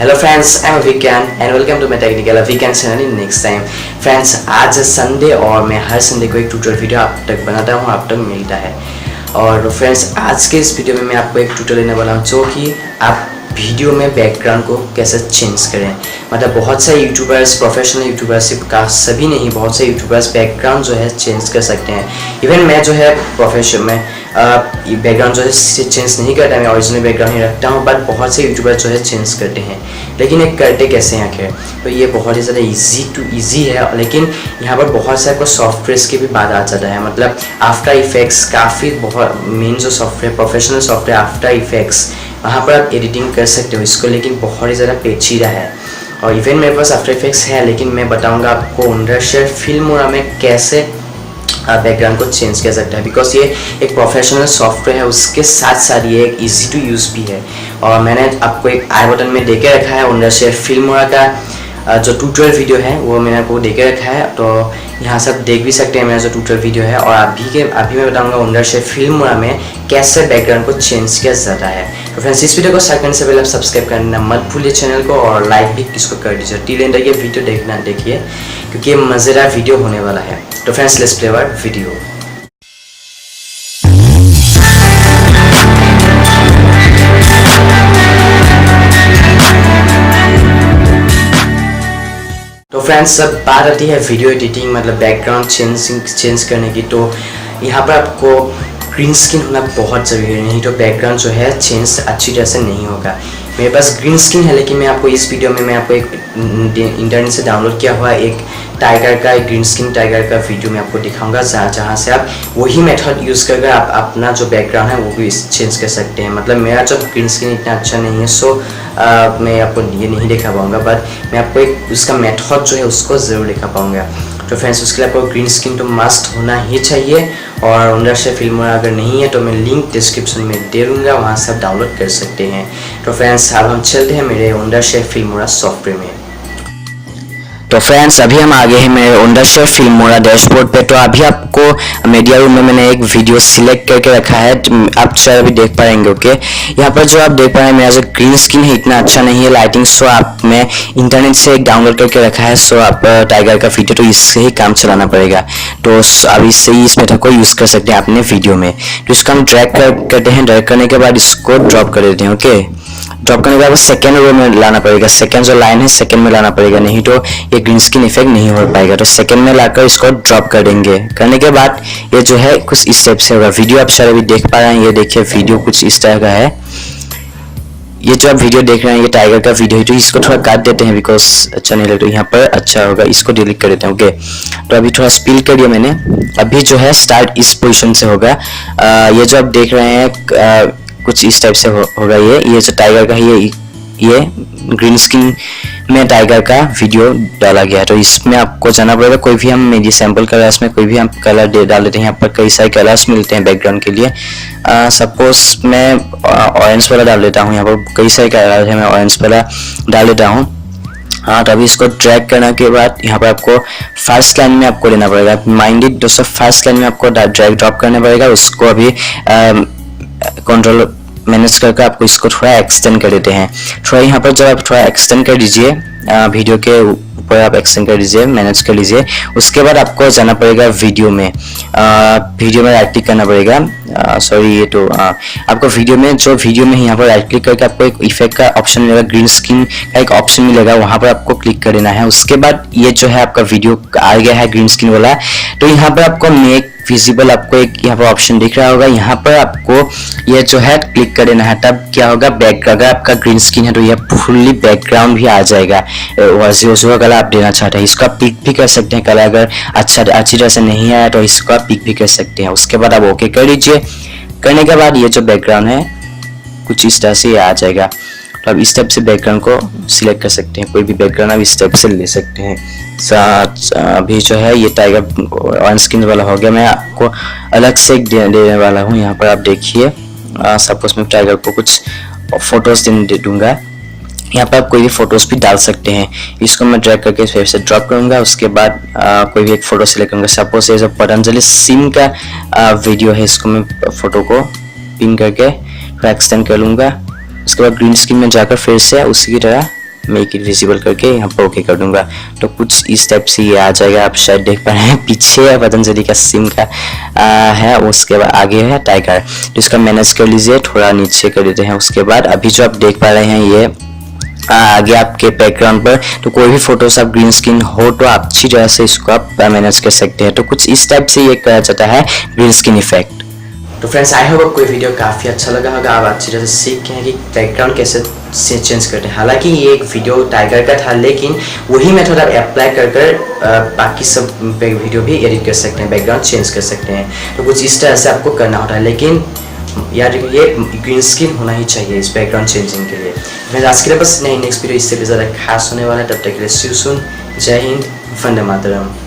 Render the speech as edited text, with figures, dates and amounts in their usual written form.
Hello friends, I'm Abhigyan and welcome to my technical Abhigyan channel in next time. Friends, आज Sunday और मैं हर Sunday को एक tutorial video आप तक बनाता हूँ, आप तक मिलता है। और फ्रेंड्स, आज के इस वीडियो में मैं आपको एक ट्यूटोरियल लेने वाला हूँ जो कि आप वीडियो में बैकग्राउंड को कैसे चेंज करें। मतलब बहुत सारे यूट्यूबर्स, प्रोफेशनल यूट्यूबर्स का सभी नहीं, बहुत से यूट्यूबर्स बैकग्राउंड जो है चेंज कर सकते हैं। इवन मैं जो है प्रोफेशन में बैकग्राउंड जो है चेंज नहीं करता, मैं ओरिजिनल बैकग्राउंड ही रखता हूँ, बट बहुत से यूट्यूबर्स जो है चेंज करते हैं। लेकिन एक करते कैसे हैं आखिर? तो ये बहुत ही ज़्यादा ईजी है, लेकिन यहाँ पर बहुत सारे को सॉफ्टवेयर्स की भी बात आ जाता है। मतलब आफ्टर इफेक्ट्स काफ़ी बहुत मेन जो software, professional software after effects, वहाँ पर आप एडिटिंग कर सकते हो इसको, लेकिन बहुत ही ज़्यादा पेचीदा है। और इवन मेरे पास आफ्टर इफेक्ट्स है, लेकिन मैं बताऊँगा आपको वंडरशेयर फिल्मोरा में कैसे बैकग्राउंड को चेंज कर सकता है, बिकॉज ये एक प्रोफेशनल सॉफ्टवेयर है, उसके साथ साथ ये एक इजी टू यूज़ भी है। और मैंने आपको एक आई बटन में दे के रखा है वंडरशेयर फिल्मोरा का जो ट्यूटोरियल वीडियो है, वो मैंने आपको दे के रखा है, तो यहाँ सब देख भी सकते हैं मेरा जो ट्यूटोरियल वीडियो है। और अभी मैं बताऊँगा वंडरशेयर फिल्मोरा में कैसे बैकग्राउंड को चेंज किया जाता है। तो फ्रेंड्स, इस वीडियो को स्टार्ट करने से पहले आप सब्सक्राइब करना मत भूलिए चैनल को, और लाइक भी किसको कर दीजिए। टिल एंड ये वीडियो देखिए क्योंकि ये मज़ेदार वीडियो होने वाला है। तो friends, let's play our video. तो फ्रेंड्स, अब बात आती है वीडियो एडिटिंग, मतलब बैकग्राउंड चेंज करने की। तो यहाँ पर आपको ग्रीन स्क्रीन होना बहुत ज़रूरी है, नहीं तो बैकग्राउंड जो है चेंज अच्छी तरह से नहीं होगा। मेरे पास ग्रीन स्क्रीन है, लेकिन मैं आपको इस वीडियो में मैं आपको एक इंटरनेट से डाउनलोड किया हुआ एक टाइगर का, एक ग्रीन स्क्रीन टाइगर का वीडियो मैं आपको दिखाऊंगा, जहाँ से आप वही मेथड यूज़ करके आप अपना जो बैकग्राउंड है वो भी चेंज कर सकते हैं। मतलब मेरा जो ग्रीन स्क्रीन इतना अच्छा नहीं है, सो मैं आपको ये नहीं दिखा पाऊँगा, बट मैं आपको एक उसका मेथड जो है उसको ज़रूर दिखा पाऊँगा। तो फ्रेंड्स, उसके लिए आपको ग्रीन स्क्रीन तो मस्ट होना ही चाहिए। और वंडरशेयर फिल्मोरा अगर नहीं है तो मैं लिंक डिस्क्रिप्शन में दे दूँगा, वहाँ से आप डाउनलोड कर सकते हैं। तो फ्रेंड्स, अब हम चलते हैं मेरे वंडरशेयर फिल्मोरा सॉफ्टवेयर में। तो फ्रेंड्स, अभी हम आगे हैं मेरे वंडरशेयर फिल्मोरा डैशबोर्ड पे। तो अभी आपको मीडिया रूम में मैंने एक वीडियो सिलेक्ट करके रखा है, आप शायद अभी देख पाएंगे। ओके, यहाँ पर जो आप देख पा रहे हैं मेरा जो ग्रीन स्क्रीन है इतना अच्छा नहीं है लाइटिंग, सो आप मैं इंटरनेट से एक डाउनलोड करके रखा है। सो आप टाइगर का वीडियो तो इससे ही काम चलाना पड़ेगा। तो अब इससे ही इस मेथड को यूज़ कर सकते हैं अपने वीडियो में। तो इसको हम ड्रैग करते हैं, ड्रैग करने के बाद इसको ड्रॉप कर देते हैं। ओके, ड्रॉप करने के बाद सेकेंड रो में लाना पड़ेगा, सेकेंड जो लाइन है सेकेंड में लाना पड़ेगा, नहीं तो ये ग्रीन स्क्रीन इफेक्ट नहीं हो पाएगा। तो सेकेंड में लाकर इसको ड्रॉप कर देंगे। करने के बाद ये जो है कुछ इस टाइप से होगा। वीडियो आप शायद अभी देख पा रहे हैं, ये देखिए वीडियो कुछ इस तरह का है। ये जो आप वीडियो देख रहे हैं ये टाइगर का वीडियो है, तो इसको थोड़ा काट देते हैं बिकॉज अच्छा नहीं लगता, यहाँ पर अच्छा होगा, इसको डिलीट कर देते हैं। ओके, तो अभी थोड़ा स्पीड कर दिया मैंने। अभी जो है स्टार्ट इस पोजीशन से होगा। ये जो आप देख रहे हैं कुछ इस टाइप से होगा। ये जो टाइगर का है, ये ग्रीन स्क्रीन में टाइगर का वीडियो डाला गया है। तो इसमें आपको जाना पड़ेगा, कोई भी हम मेरी सैम्पल कलर्स में कोई भी हम कलर डाल देते हैं। यहाँ पर कई सारे कलर्स मिलते हैं बैकग्राउंड के लिए। सपोज मैं ऑरेंज वाला डाल देता हूँ, यहाँ पर कई सारे कलर है, मैं ऑरेंज वाला डाल देता हूँ। हाँ, तो अभी इसको ड्रैग करने के बाद यहाँ पर आपको फर्स्ट लाइन में आपको लेना पड़ेगा। माइंडेड दोस्तों, फर्स्ट लाइन में आपको ड्रैग ड्रॉप करना पड़ेगा। उसको अभी कंट्रोल मैनेज करके आपको इसको थोड़ा एक्सटेंड कर देते हैं। थोड़ा यहाँ पर जब आप थोड़ा एक्सटेंड कर दीजिए, वीडियो के ऊपर आप एक्सटेंड कर दीजिए, मैनेज कर लीजिए। उसके बाद आपको जाना पड़ेगा वीडियो में, वीडियो में राइट क्लिक करना पड़ेगा। सॉरी, ये तो आपको वीडियो में यहाँ पर राइट क्लिक करके आपको एक इफेक्ट का ऑप्शन मिलेगा, ग्रीन स्क्रीन का एक ऑप्शन मिलेगा, वहाँ पर आपको क्लिक कर देना है। उसके बाद ये जो है आपका वीडियो आ गया है ग्रीन स्क्रीन वाला। तो यहाँ पर आपको मेक विजिबल आपको एक यहाँ पर ऑप्शन दिख रहा होगा, यहाँ पर आपको ये जो है क्लिक कर देना है। तब क्या होगा, अगर आपका ग्रीन स्क्रीन है तो यह फुल्ली बैकग्राउंड भी आ जाएगा, और जो कलर आप देना चाहते हैं इसको आप पिक भी कर सकते हैं। कलर अगर अच्छी तरह से नहीं आया तो इसको आप पिक भी कर सकते हैं। उसके बाद आप ओके कर लीजिए। करने के बाद ये जो बैकग्राउंड है कुछ इस तरह से आ जाएगा। तो आप इस टाइप से बैकग्राउंड को सिलेक्ट कर सकते हैं, कोई भी बैकग्राउंड आप इस टाइप से ले सकते हैं। अभी जो है ये टाइगर ऑन स्क्रीन वाला हो गया, मैं आपको अलग से एक देने वाला हूँ। यहाँ पर आप देखिए, सपोज मैं टाइगर को कुछ फोटोज दे दूंगा। यहाँ पर आप कोई भी फोटोज भी डाल सकते हैं। इसको मैं ड्रैग करके फिर से ड्रॉप करूँगा। उसके बाद कोई भी एक फ़ोटो सेलेक्ट करूँगा। सपोज ये जो पतंजलि सिम का वीडियो है, इसको मैं फ़ोटो को पिन करके थोड़ा एक्सटेंड कर लूँगा। उसके बाद ग्रीन स्क्रीन में जाकर फिर से उसी की तरह मेक इट विजिबल करके यहाँ पर ओके कर दूंगा। तो कुछ इस टाइप से ये आ जाएगा। आप शायद देख पा रहे हैं पीछे पतंजलि का सिम का है, उसके बाद आगे है टाइगर। तो इसका मैनेज कर लीजिए, थोड़ा नीचे कर देते हैं। उसके बाद अभी जो आप देख पा रहे हैं ये आगे आपके बैकग्राउंड पर, तो कोई भी फोटोस आप ग्रीन स्क्रीन हो तो आप अच्छी तरह से इसको आप मैनेज कर सकते हैं। तो कुछ इस टाइप से ये करा जाता है ग्रीन स्क्रीन इफेक्ट। तो फ्रेंड्स आई होप आपको वीडियो काफ़ी अच्छा लगा होगा। आप अच्छी तरह से सीख गए हैं कि बैकग्राउंड कैसे चेंज करते हैं। हालांकि ये एक वीडियो टाइगर का था, लेकिन वही मेथड आप अप्लाई कर बाकी सब वीडियो भी एडिट कर सकते हैं, बैकग्राउंड चेंज कर सकते हैं। तो कुछ इस तरह से आपको करना होता है, लेकिन यार ये ग्रीन स्क्रीन होना ही चाहिए इस बैकग्राउंड चेंजिंग के लिए। फ्रेंड्स आज के लिए बस नहीं, नेक्स्ट वीडियो इससे भी ज़्यादा खास होने वाला है। तब तक के लिए सी यू सून। जय हिंद, वंदे मातरम।